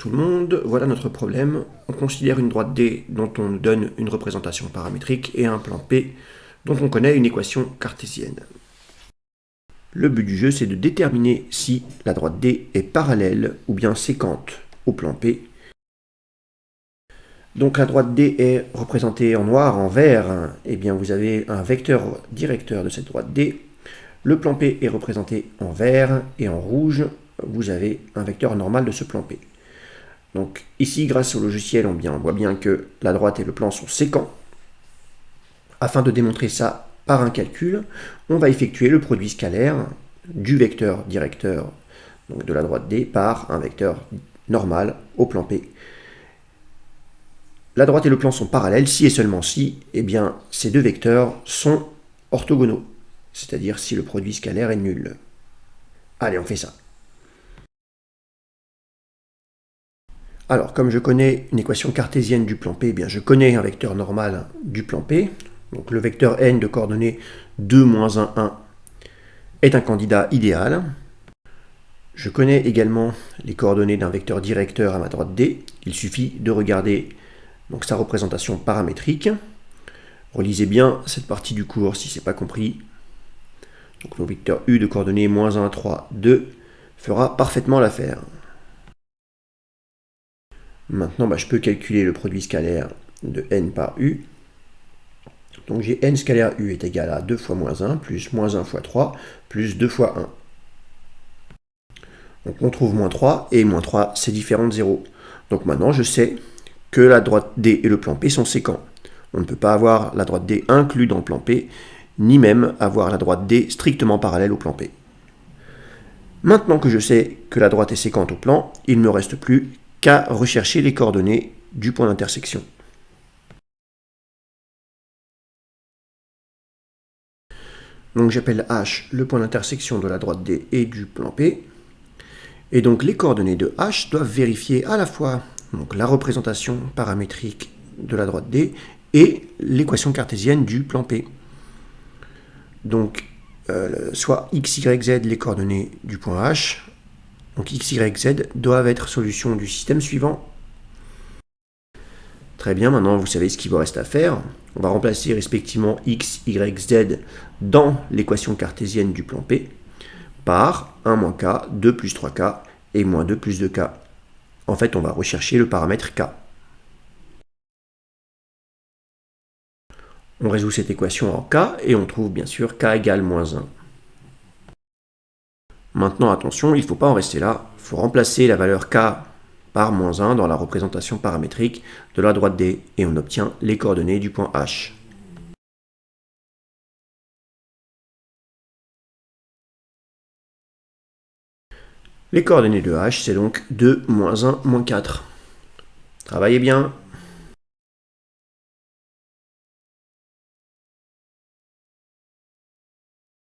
tout le monde, voilà notre problème. On considère une droite D dont on nous donne une représentation paramétrique et un plan P dont on connaît une équation cartésienne. Le but du jeu, c'est de déterminer si la droite D est parallèle ou bien séquente au plan P. Donc la droite D est représentée en noir, en vert, et bien vous avez un vecteur directeur de cette droite D. Le plan P est représenté en vert et en rouge, vous avez un vecteur normal de ce plan P. Donc ici, grâce au logiciel, on voit bien que la droite et le plan sont séquents. Afin de démontrer ça par un calcul, on va effectuer le produit scalaire du vecteur directeur donc de la droite D par un vecteur normal au plan P. La droite et le plan sont parallèles si et seulement si, eh bien, ces deux vecteurs sont orthogonaux, c'est-à-dire si le produit scalaire est nul. Allez, on fait ça. Alors, comme je connais une équation cartésienne du plan P, eh bien, je connais un vecteur normal du plan P. Donc le vecteur n de coordonnées 2, 1, 1 est un candidat idéal. Je connais également les coordonnées d'un vecteur directeur à ma droite D. Il suffit de regarder donc, sa représentation paramétrique. Relisez bien cette partie du cours si ce n'est pas compris. Donc le vecteur U de coordonnées 1, 3, 2 fera parfaitement l'affaire. Maintenant, je peux calculer le produit scalaire de n par U. Donc j'ai n scalaire U est égal à 2 fois moins 1, plus moins 1 fois 3, plus 2 fois 1. Donc on trouve moins 3, et moins 3 c'est différent de 0. Donc maintenant je sais que la droite D et le plan P sont séquents. On ne peut pas avoir la droite D inclus dans le plan P, ni même avoir la droite D strictement parallèle au plan P. Maintenant que je sais que la droite est séquente au plan, il ne me reste plus qu'à rechercher les coordonnées du point d'intersection. Donc j'appelle H le point d'intersection de la droite D et du plan P. Et donc les coordonnées de H doivent vérifier à la fois donc, la représentation paramétrique de la droite D et l'équation cartésienne du plan P. Donc soit x, y, z les coordonnées du point H. Donc x, y, z doivent être solution du système suivant. Très bien, maintenant vous savez ce qu'il vous reste à faire. On va remplacer respectivement x, y, z dans l'équation cartésienne du plan P par 1 moins k, 2 plus 3k et moins 2 plus 2k. En fait, on va rechercher le paramètre k. On résout cette équation en k et on trouve bien sûr k égale moins 1. Maintenant, attention, il ne faut pas en rester là. Il faut remplacer la valeur k par moins 1 dans la représentation paramétrique de la droite D et on obtient les coordonnées du point H. Les coordonnées de H, c'est donc 2, moins 1, moins 4. Travaillez bien.